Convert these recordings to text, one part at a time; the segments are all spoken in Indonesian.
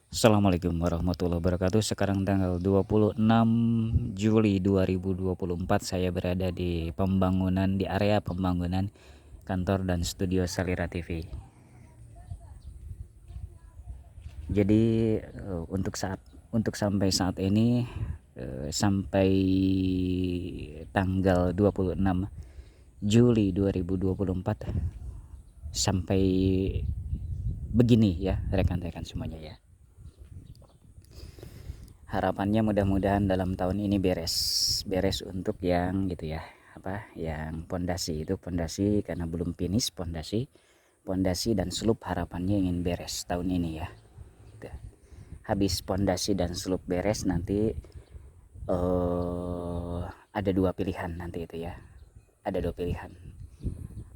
Assalamualaikum warahmatullahi wabarakatuh. Sekarang tanggal 26 Juli 2024, saya berada di area pembangunan kantor dan studio Salira TV. Jadi untuk sampai saat ini, sampai tanggal 26 Juli 2024, sampai begini ya rekan-rekan semuanya ya. Harapannya mudah-mudahan dalam tahun ini beres untuk yang gitu ya, yang pondasi karena belum finish pondasi dan slup, harapannya ingin beres tahun ini ya gitu. Habis pondasi dan slup beres nanti ada dua pilihan nanti itu ya, ada dua pilihan.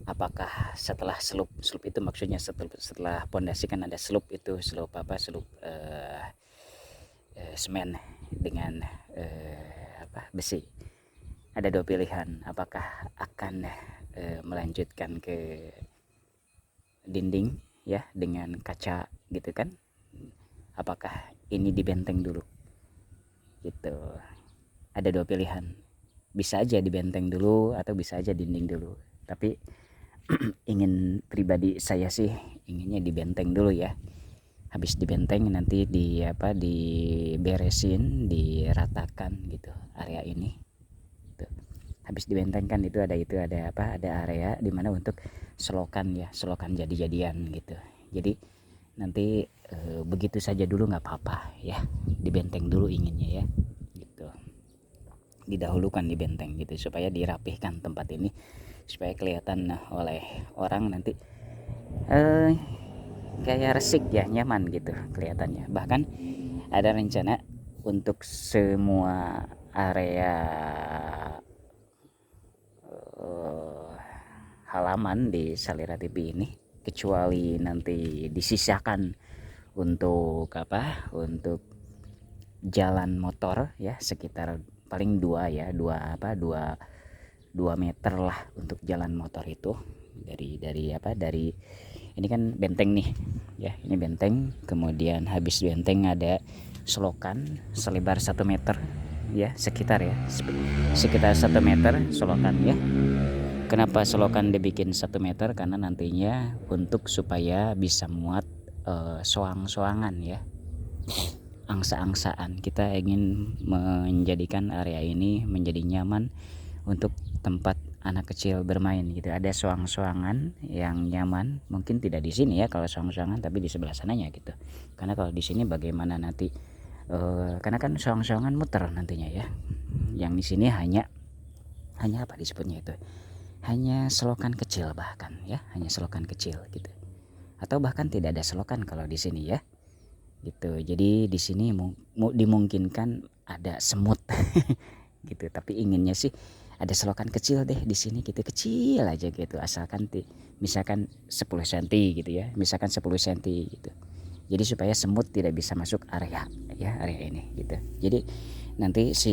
Apakah setelah slup itu maksudnya setelah pondasi kan ada slup, itu slup semen dengan besi. Ada dua pilihan, apakah akan melanjutkan ke dinding ya dengan kaca gitu kan, apakah ini dibenteng dulu gitu. Ada dua pilihan, bisa aja dibenteng dulu atau bisa aja dinding dulu, tapi pribadi saya sih inginnya dibenteng dulu ya. Habis dibenteng nanti diberesin, diratakan gitu area ini tuh. Habis dibenteng kan ada area dimana untuk selokan jadi-jadian gitu. Jadi nanti begitu saja dulu nggak apa-apa ya, dibenteng dulu inginnya ya gitu, didahulukan dibenteng gitu supaya dirapihkan tempat ini, supaya kelihatan oleh orang nanti kayak resik ya, nyaman gitu kelihatannya. Bahkan ada rencana untuk semua area halaman di Salira TV ini, kecuali nanti disisakan untuk jalan motor ya, sekitar paling 2 meter lah untuk jalan motor itu dari ini kan benteng nih ya, ini benteng, kemudian habis benteng ada selokan selebar 1 meter ya, sekitar 1 meter selokan ya. Kenapa selokan dibikin 1 meter? Karena nantinya untuk supaya bisa muat soang-soangan ya, angsa-angsaan. Kita ingin menjadikan area ini menjadi nyaman untuk tempat anak kecil bermain gitu. Ada soang-soangan yang nyaman, mungkin tidak di sini ya kalau soang-soangan, tapi di sebelah sananya gitu. Karena kalau di sini bagaimana nanti karena kan soang-soangan muter nantinya ya. Yang di sini hanya apa disebutnya itu? Hanya selokan kecil bahkan ya, hanya selokan kecil gitu. Atau bahkan tidak ada selokan kalau di sini ya. Gitu. Jadi di sini dimungkinkan ada semut gitu, tapi inginnya sih ada selokan kecil deh di sini gitu, kecil aja gitu, asalkan misalkan 10 cm gitu ya, misalkan 10 cm gitu. Jadi supaya semut tidak bisa masuk area ini gitu. Jadi nanti si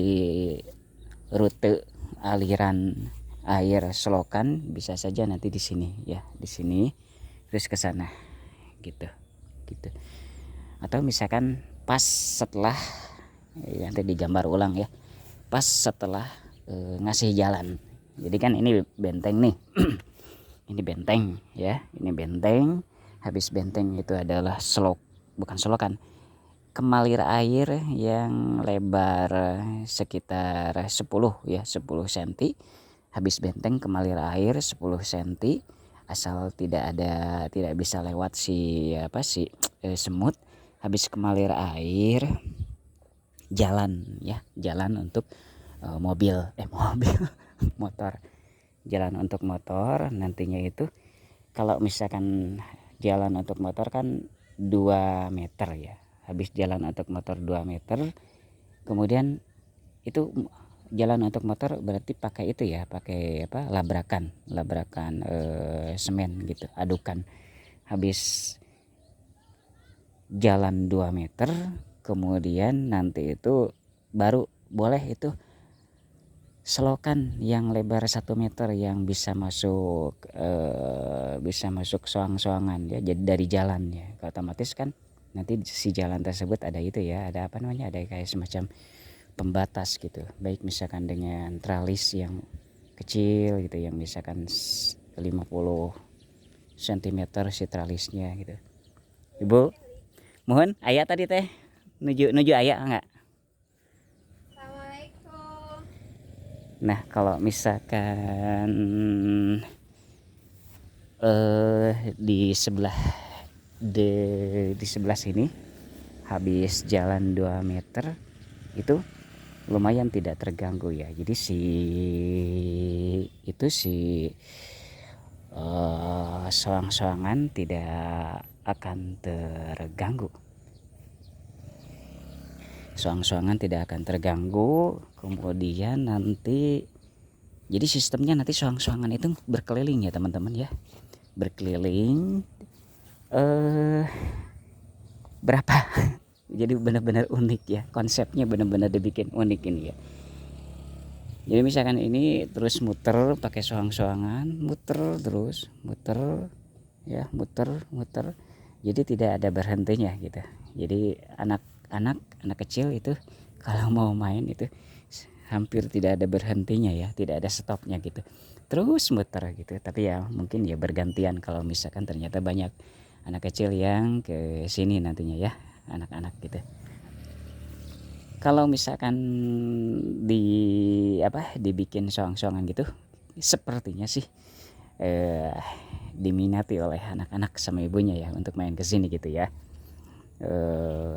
rute aliran air selokan bisa saja nanti di sini ya, di sini terus ke sana gitu. Atau misalkan pas setelah nanti digambar ulang ya, pas setelah ngasih jalan. Jadi kan ini benteng nih ini benteng ya, ini benteng. Habis benteng itu adalah bukan selokan, kemalir air yang lebar sekitar 10 cm. Habis benteng kemalir air 10 cm, asal tidak bisa lewat semut. Habis kemalir air jalan untuk mobil motor, jalan untuk motor nantinya itu. Kalau misalkan jalan untuk motor kan 2 meter ya, habis jalan untuk motor 2 meter, kemudian itu jalan untuk motor berarti pakai labrakan semen gitu, adukan. Habis jalan 2 meter, kemudian nanti itu baru boleh itu selokan yang lebar 1 meter yang bisa masuk soang-soangan ya, jadi dari jalannya otomatis kan nanti si jalan tersebut ada itu ya, ada apa namanya, ada kayak semacam pembatas gitu, baik misalkan dengan tralis yang kecil gitu, yang misalkan 50 cm si tralisnya gitu. Ibu, mohon ayah tadi teh nuju nuju ayah enggak? Assalamualaikum. Nah kalau misalkan di sebelah di sebelah sini habis jalan 2 meter itu lumayan tidak terganggu ya. Jadi si soang-soangan tidak akan terganggu. Soang-soangan tidak akan terganggu. Kemudian nanti jadi sistemnya nanti soang-soangan itu berkeliling ya teman-teman ya. Berkeliling berapa? Jadi benar-benar unik ya. Konsepnya benar-benar dibikin unik ini ya. Jadi misalkan ini terus muter pakai soang-soangan, muter terus, muter ya, muter. Jadi tidak ada berhentinya gitu. Jadi anak kecil itu kalau mau main itu hampir tidak ada berhentinya ya, tidak ada stopnya gitu. Terus muter gitu. Tapi ya mungkin ya bergantian kalau misalkan ternyata banyak anak kecil yang ke sini nantinya ya, anak-anak gitu. Kalau misalkan di dibikin soang-soangan gitu, sepertinya sih eh, diminati oleh anak-anak sama ibunya ya untuk main ke sini gitu ya.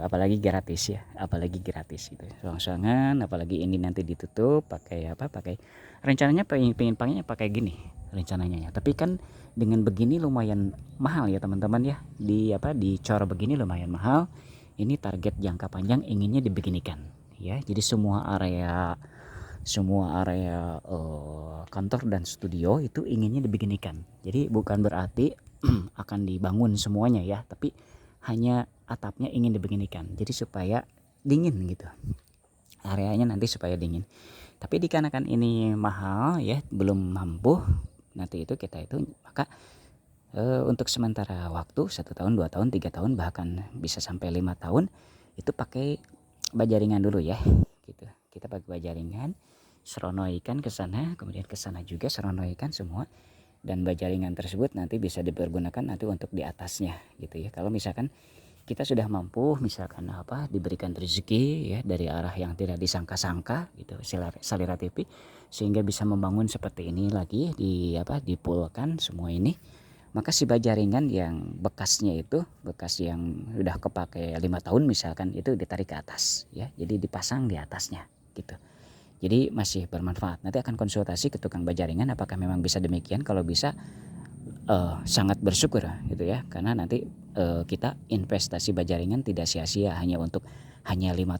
Apalagi gratis ya, apalagi gratis gitu. Soang-soangan, apalagi ini nanti ditutup pakai pakai rencananya pengen pakai gini rencananya ya. Tapi kan dengan begini lumayan mahal ya teman-teman ya. Dicor begini lumayan mahal. Ini target jangka panjang inginnya dibeginikan ya. Jadi semua area kantor dan studio itu inginnya dibeginikan. Jadi bukan berarti akan dibangun semuanya ya, tapi hanya atapnya ingin dibeginikan. Jadi supaya dingin gitu. Areanya nanti supaya dingin. Tapi dikarenakan ini mahal ya, belum mampu, nanti itu kita itu maka untuk sementara waktu 1 tahun, 2 tahun, 3 tahun, bahkan bisa sampai 5 tahun itu pakai bajaringan dulu ya gitu. Kita pakai bajaringan, seronoikan ke sana, kemudian ke sana juga seronoikan semua, dan bajaringan tersebut nanti bisa dipergunakan nanti untuk di atasnya gitu ya. Kalau misalkan kita sudah mampu misalkan diberikan rezeki ya dari arah yang tidak disangka-sangka gitu, Salira TV, sehingga bisa membangun seperti ini lagi dipulkan semua ini, maka si bajaringan yang bekasnya itu bekas yang sudah kepake 5 tahun misalkan itu ditarik ke atas ya, jadi dipasang di atasnya gitu. Jadi masih bermanfaat. Nanti akan konsultasi ke tukang bajaringan apakah memang bisa demikian. Kalau bisa sangat bersyukur gitu ya, karena nanti kita investasi bajaringan tidak sia-sia hanya 5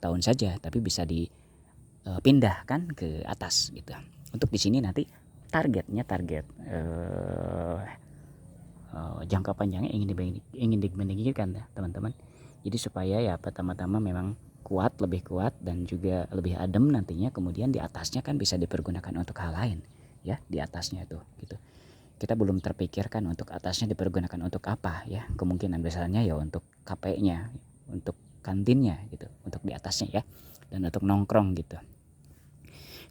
tahun saja, tapi bisa dipindahkan ke atas gitu. Untuk di sini nanti target jangka panjangnya ingin dibandingkan teman-teman. Jadi supaya ya pertama-tama memang lebih kuat dan juga lebih adem nantinya, kemudian di atasnya kan bisa dipergunakan untuk hal lain ya, di atasnya itu gitu. Kita belum terpikirkan untuk atasnya dipergunakan untuk apa ya, kemungkinan besarnya ya untuk KP-nya, untuk kantinnya gitu, untuk di atasnya ya, dan untuk nongkrong gitu.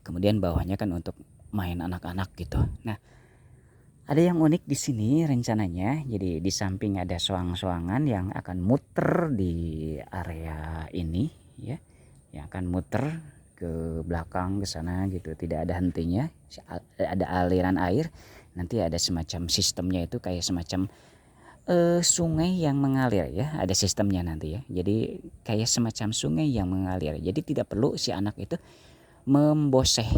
Kemudian bawahnya kan untuk main anak-anak gitu. Nah, ada yang unik di sini rencananya. Jadi di samping ada soang-soangan yang akan muter di area ini ya, yang akan muter ke belakang ke sana gitu, tidak ada hentinya, ada aliran air, nanti ada semacam sistemnya itu kayak semacam sungai yang mengalir ya, ada sistemnya nanti ya. Jadi kayak semacam sungai yang mengalir. Jadi tidak perlu si anak itu memboseh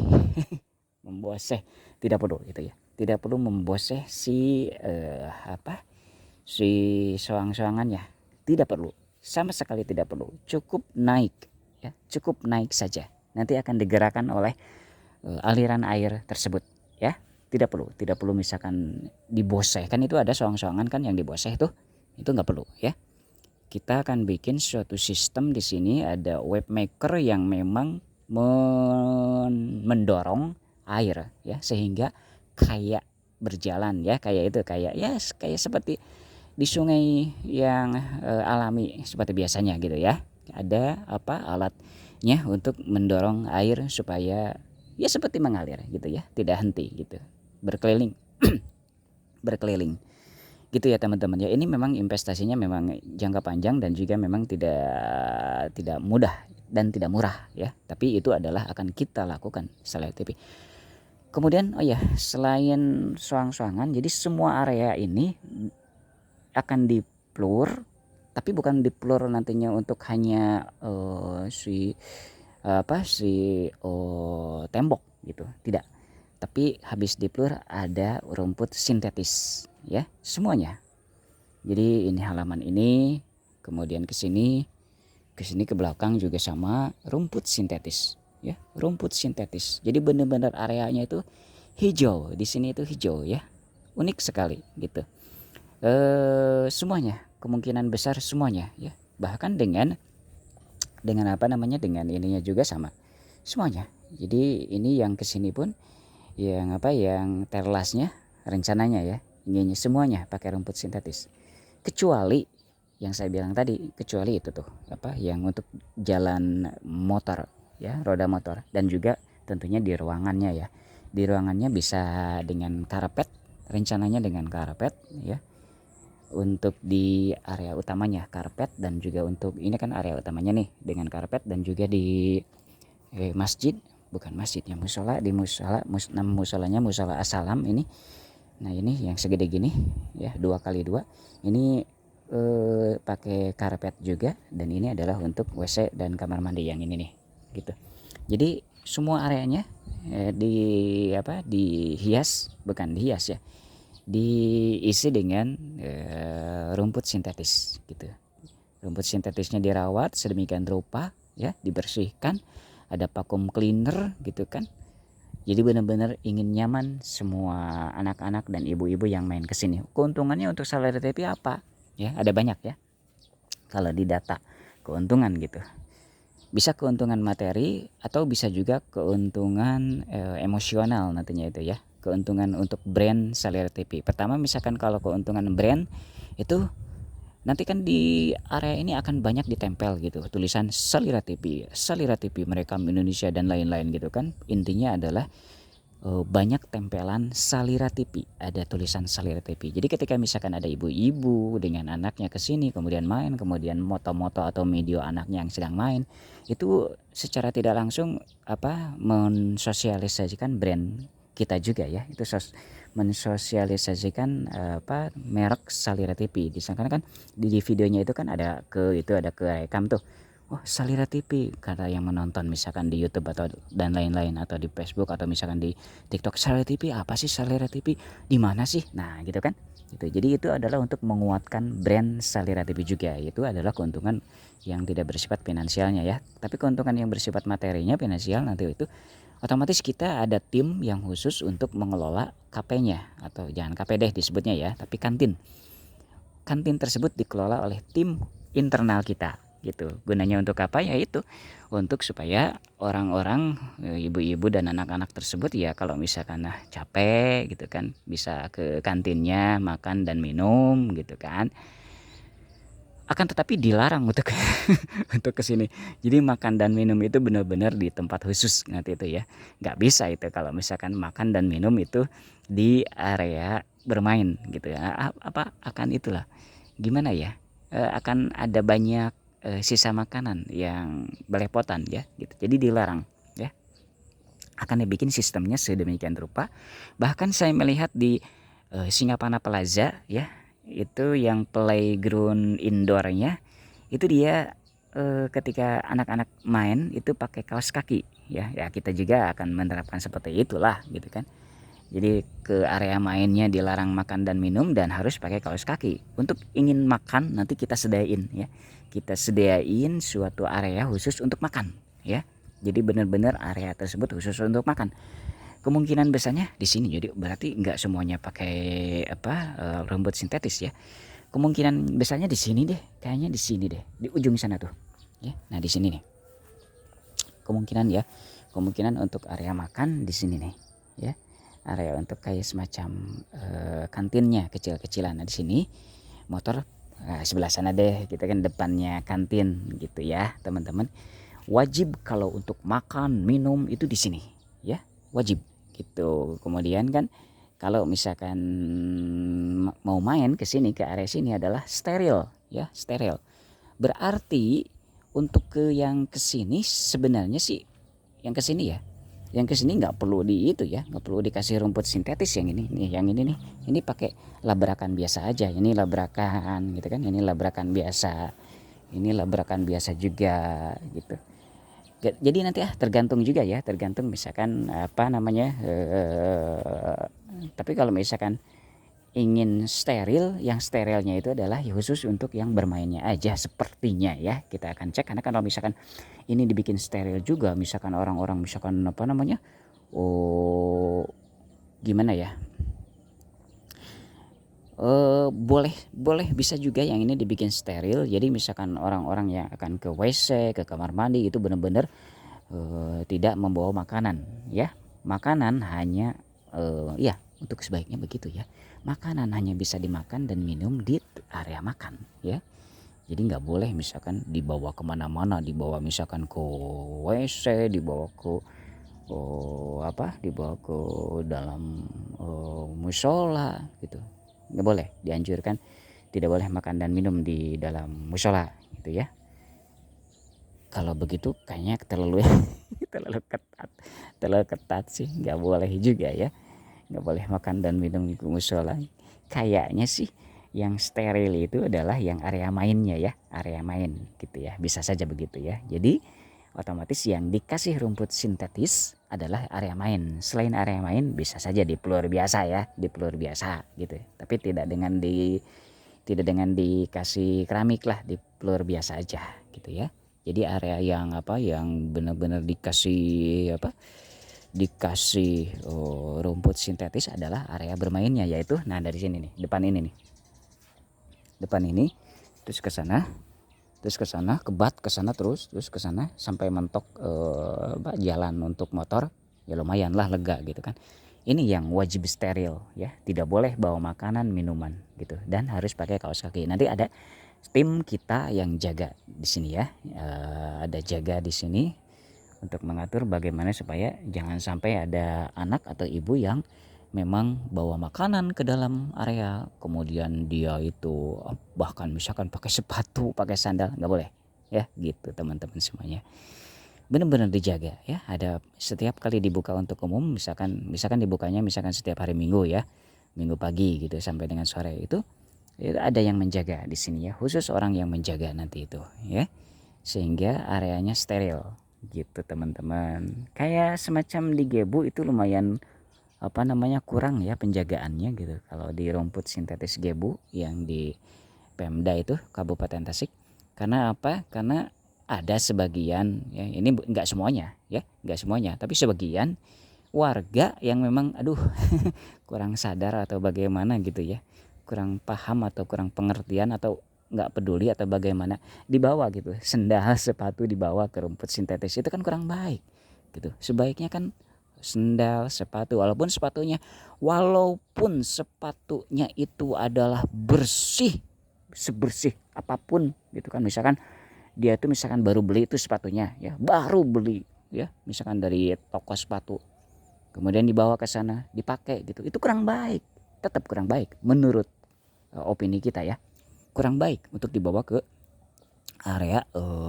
memboseh, tidak perlu itu ya, tidak perlu memboseh si soang-soangannya, tidak perlu, sama sekali tidak perlu, cukup naik ya, cukup naik saja, nanti akan digerakkan oleh aliran air tersebut ya. Tidak perlu misalkan diboseh, kan itu ada soang-soangan kan yang diboseh itu nggak perlu ya. Kita akan bikin suatu sistem di sini, ada wave maker yang memang mendorong air ya, sehingga kayak berjalan ya, kayak itu kayak ya kayak seperti di sungai yang alami seperti biasanya gitu ya. Ada alatnya untuk mendorong air supaya ya seperti mengalir gitu ya, tidak henti gitu. Berkeliling berkeliling. Gitu ya teman-teman ya. Ini memang investasinya memang jangka panjang dan juga memang tidak mudah dan tidak murah ya. Tapi itu adalah akan kita lakukan Salary TP. Kemudian selain soang-soangan, jadi semua area ini akan diplur, tapi bukan diplur nantinya untuk hanya tembok gitu, tidak. Tapi habis diplur ada rumput sintetis ya, semuanya. Jadi ini halaman ini, kemudian ke sini ke belakang juga sama rumput sintetis ya, rumput sintetis. Jadi benar-benar areanya itu hijau, di sini itu hijau ya. Unik sekali gitu. Semuanya, kemungkinan besar semuanya ya. Bahkan dengan dengan ininya juga sama. Semuanya. Jadi ini yang ke sini pun yang terlasnya rencananya ya, ini semuanya pakai rumput sintetis. Kecuali yang saya bilang tadi, kecuali itu tuh yang untuk jalan motor ya, roda motor, dan juga tentunya di ruangannya ya. Di ruangannya bisa dengan karpet, rencananya dengan karpet ya. Untuk di area utamanya karpet, dan juga untuk ini kan area utamanya nih dengan karpet, dan juga di masjid, bukan masjid ya, musola, di nama musolanya musola As-Salam ini. Nah ini yang segede gini ya, 2x2 ini pakai karpet juga, dan ini adalah untuk WC dan kamar mandi yang ini nih gitu. Jadi semua areanya dihias, bukan dihias ya, diisi dengan rumput sintetis gitu. Rumput sintetisnya dirawat sedemikian rupa ya, dibersihkan, ada vacuum cleaner gitu kan. Jadi benar-benar ingin nyaman semua anak-anak dan ibu-ibu yang main ke sini. Keuntungannya untuk Salary TP apa? Ya, ada banyak ya. Kalau di data keuntungan gitu. Bisa keuntungan materi atau bisa juga keuntungan emosional nantinya itu ya. Keuntungan untuk brand Salary TP. Pertama misalkan kalau keuntungan brand itu nanti kan di area ini akan banyak ditempel gitu tulisan Salary TP, Salary TP merekam Indonesia dan lain-lain gitu kan. Intinya adalah banyak tempelan Salira TV, ada tulisan Salira TV. Jadi ketika misalkan ada ibu-ibu dengan anaknya ke sini kemudian main, kemudian moto-moto atau video anaknya yang sedang main, itu secara tidak langsung mensosialisasikan brand kita juga ya. Itu mensosialisasikan merek Salira TV. Disangkan kan di videonya itu kan ada kerekam tuh. Oh, Salira TV, kata yang menonton misalkan di YouTube atau dan lain-lain, atau di Facebook atau misalkan di TikTok. Salira TV, apa sih Salira TV? Di mana sih? Nah, gitu kan. Gitu. Jadi itu adalah untuk menguatkan brand Salira TV juga. Itu adalah keuntungan yang tidak bersifat finansialnya ya. Tapi keuntungan yang bersifat materinya, finansial, nanti itu otomatis kita ada tim yang khusus untuk mengelola KP-nya, atau jangan KP deh disebutnya ya, tapi kantin. Kantin tersebut dikelola oleh tim internal kita. Gitu. Gunanya untuk apa? Ya itu untuk supaya orang-orang, ibu-ibu dan anak-anak tersebut ya kalau misalkan capek gitu kan, bisa ke kantinnya makan dan minum gitu kan. Akan tetapi dilarang untuk untuk kesini. Jadi makan dan minum itu benar-benar di tempat khusus nanti itu ya. Nggak bisa itu kalau misalkan makan dan minum itu di area bermain gitu ya. Akan itulah gimana ya, akan ada banyak sisa makanan yang belepotan ya gitu. Jadi dilarang ya. Akan dibikin sistemnya sedemikian rupa. Bahkan saya melihat di Singapana Plaza ya, itu yang playground indoornya itu dia ketika anak-anak main itu pakai kaos kaki ya. Ya kita juga akan menerapkan seperti itulah gitu kan. Jadi ke area mainnya dilarang makan dan minum dan harus pakai kaos kaki. Untuk ingin makan nanti kita sediain ya. Kita sediain suatu area khusus untuk makan ya. Jadi benar-benar area tersebut khusus untuk makan. Kemungkinan besarnya di sini. Jadi berarti nggak semuanya pakai rumput sintetis ya. Kemungkinan besarnya di sini deh. Kayaknya di sini deh. Di ujung sana tuh. Ya. Nah, di sini nih. Kemungkinan untuk area makan di sini nih ya. Area untuk kayak semacam kantinnya kecil-kecilan. Nah, di sini motor sebelah sana deh gitu kan, depannya kantin gitu ya teman-teman. Wajib kalau untuk makan minum itu di sini ya, wajib gitu. Kemudian kan kalau misalkan mau main ke sini, ke area sini adalah steril ya, steril. Berarti untuk ke yang ke sini sebenarnya sih, yang ke sini ya, yang ke sini nggak perlu di itu ya, nggak perlu dikasih rumput sintetis. Yang ini nih, yang ini nih, ini pakai labrakan biasa aja. Ini labrakan gitu kan, ini labrakan biasa, ini labrakan biasa juga gitu. Jadi nanti tergantung juga ya, tergantung misalkan apa namanya. Tapi kalau misalkan ingin steril, yang sterilnya itu adalah khusus untuk yang bermainnya aja sepertinya ya. Kita akan cek, karena kalau misalkan ini dibikin steril juga, misalkan orang-orang misalkan apa namanya, gimana ya, boleh bisa juga yang ini dibikin steril. Jadi misalkan orang-orang yang akan ke WC, ke kamar mandi itu benar-benar tidak membawa makanan ya. Makanan hanya ya untuk sebaiknya begitu ya. Makanan hanya bisa dimakan dan minum di area makan ya. Jadi nggak boleh misalkan dibawa kemana-mana, dibawa misalkan ke WC, dibawa ke dibawa ke dalam musola gitu. Nggak boleh, dianjurkan tidak boleh makan dan minum di dalam musola gitu ya. Kalau begitu kayaknya terlalu terlalu ketat sih, nggak boleh juga ya, nggak boleh makan dan minum di musola. Kayaknya sih yang steril itu adalah yang area mainnya ya, area main gitu ya, bisa saja begitu ya. Jadi otomatis yang dikasih rumput sintetis adalah area main. Selain area main bisa saja di pelur biasa ya, di pelur biasa gitu, tapi tidak dengan dikasih keramik lah, di pelur biasa aja gitu ya. Jadi area yang yang benar-benar dikasih rumput sintetis adalah area bermainnya, yaitu dari sini nih, depan ini nih, depan ini, terus ke sana, terus ke sana, ke bat ke sana, terus ke sana sampai mentok jalan untuk motor ya, lumayan lah lega gitu kan. Ini yang wajib steril ya, tidak boleh bawa makanan minuman gitu, dan harus pakai kaos kaki. Nanti ada tim kita yang jaga di sini ya, ada jaga di sini untuk mengatur bagaimana supaya jangan sampai ada anak atau ibu yang memang bawa makanan ke dalam area, kemudian dia itu bahkan misalkan pakai sepatu, pakai sandal, nggak boleh ya gitu teman-teman semuanya. Benar-benar dijaga ya. Ada setiap kali dibuka untuk umum, misalkan dibukanya misalkan setiap hari Minggu ya, Minggu pagi gitu sampai dengan sore itu ada yang menjaga di sini ya, khusus orang yang menjaga nanti itu ya, sehingga areanya steril gitu teman-teman. Kayak semacam di Gebu itu lumayan kurang ya penjagaannya gitu kalau di rumput sintetis Gebu yang di Pemda itu Kabupaten Tasik. Karena apa? Karena ada sebagian ya, ini enggak semuanya ya, enggak semuanya, tapi sebagian warga yang memang kurang sadar atau bagaimana gitu ya, kurang paham atau kurang pengertian atau nggak peduli atau bagaimana, dibawa gitu sendal sepatu dibawa ke rumput sintetis, itu kan kurang baik gitu. Sebaiknya kan sendal sepatu, walaupun sepatunya itu adalah bersih, sebersih apapun gitu kan. Misalkan dia tuh misalkan baru beli itu sepatunya ya, baru beli ya, misalkan dari toko sepatu, kemudian dibawa ke sana dipakai gitu, itu kurang baik, tetap kurang baik menurut opini kita ya, kurang baik untuk dibawa ke area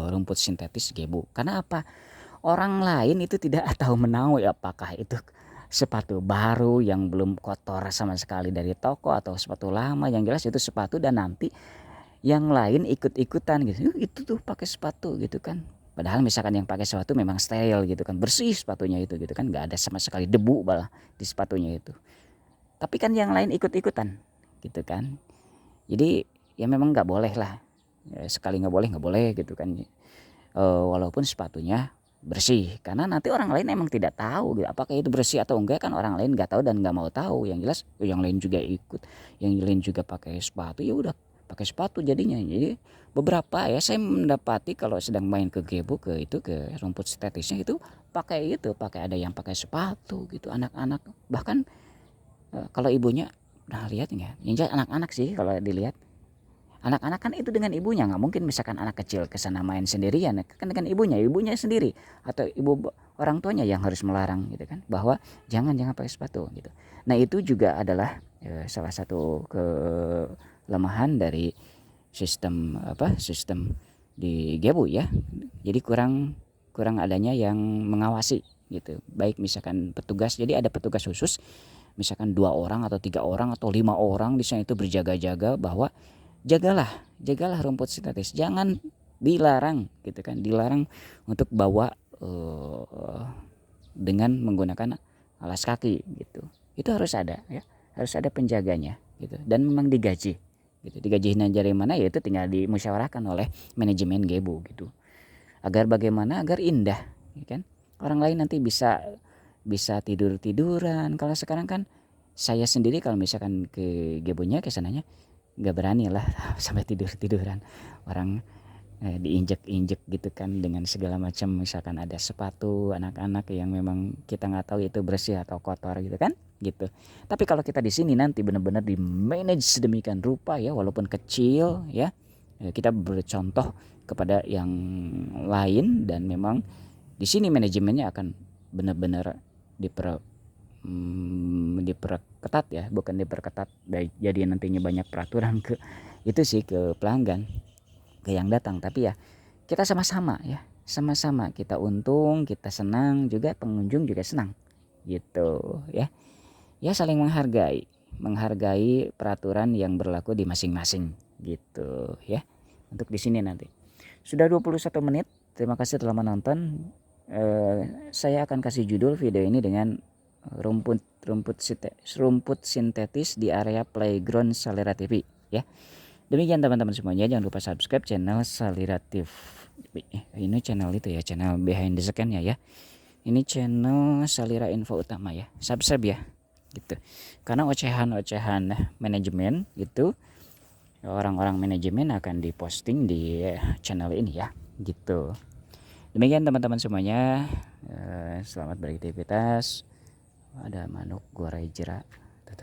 rumput sintetis Gebu. Karena apa? Orang lain itu tidak tahu menahu ya, apakah itu sepatu baru yang belum kotor sama sekali dari toko atau sepatu lama, yang jelas itu sepatu, dan nanti yang lain ikut-ikutan gitu, itu tuh pakai sepatu gitu kan. Padahal misalkan yang pakai sepatu memang steril gitu kan, bersih sepatunya itu gitu kan, nggak ada sama sekali debu malah di sepatunya itu. Tapi kan yang lain ikut-ikutan gitu kan. Jadi ya memang nggak boleh lah, sekali nggak boleh gitu kan. Walaupun sepatunya bersih, karena nanti orang lain emang tidak tahu gitu, apakah itu bersih atau enggak kan, orang lain nggak tahu dan nggak mau tahu. Yang jelas yang lain juga ikut, yang lain juga pakai sepatu, ya udah pakai sepatu jadinya. Jadi beberapa ya saya mendapati kalau sedang main ke Gebu, ke rumput sintetisnya itu pakai ada yang pakai sepatu gitu, anak-anak bahkan kalau ibunya, nah lihat nggak, yang jelas anak-anak sih kalau dilihat Anak-anak kan itu dengan ibunya, nggak mungkin misalkan anak kecil ke sana main sendirian, kan dengan ibunya sendiri atau orang tuanya yang harus melarang gitu kan, bahwa jangan pakai sepatu gitu. Nah itu juga adalah salah satu kelemahan dari sistem di Gebu ya. Jadi kurang adanya yang mengawasi gitu. Baik misalkan petugas, jadi ada petugas khusus misalkan 2 orang atau 3 orang atau 5 orang di sana itu berjaga-jaga bahwa jagalah rumput sintetis, jangan dilarang gitu kan, dilarang untuk bawa dengan menggunakan alas kaki gitu. Itu harus ada ya, harus ada penjaganya gitu, dan memang digaji gitu. Digajinya dari mana ya itu tinggal dimusyawarahkan oleh manajemen Gebu gitu, agar bagaimana, agar indah ya kan, orang lain nanti bisa tiduran. Kalau sekarang kan saya sendiri kalau misalkan ke Gebunya, ke sananya nggak berani lah sampai tiduran orang, diinjek-injek gitu kan dengan segala macam, misalkan ada sepatu anak-anak yang memang kita nggak tahu itu bersih atau kotor gitu kan gitu. Tapi kalau kita di sini nanti benar-benar di manage sedemikian rupa ya, walaupun kecil ya, kita bercontoh kepada yang lain, dan memang di sini manajemennya akan benar-benar diperketat ya, bukan diperketat jadi nantinya banyak peraturan ke itu sih, ke pelanggan, ke yang datang. Tapi ya kita sama-sama ya, sama-sama kita untung, kita senang juga, pengunjung juga senang gitu ya. Ya saling menghargai peraturan yang berlaku di masing-masing gitu ya. Untuk di sini nanti sudah 21 menit. Terima kasih telah menonton. Saya akan kasih judul video ini dengan rumput sintetis di area playground Salira TV ya. Demikian teman-teman semuanya, jangan lupa subscribe channel Salira TV. Ini channel itu ya, channel behind the scene ya. Ini channel Salira Info Utama ya. Subscribe ya gitu. Karena ocehan manajemen gitu, orang-orang manajemen akan diposting di channel ini ya gitu. Demikian teman-teman semuanya, selamat beraktivitas. Ada manuk goreng jerak, tuh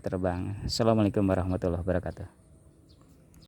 terbang. Assalamualaikum warahmatullahi wabarakatuh.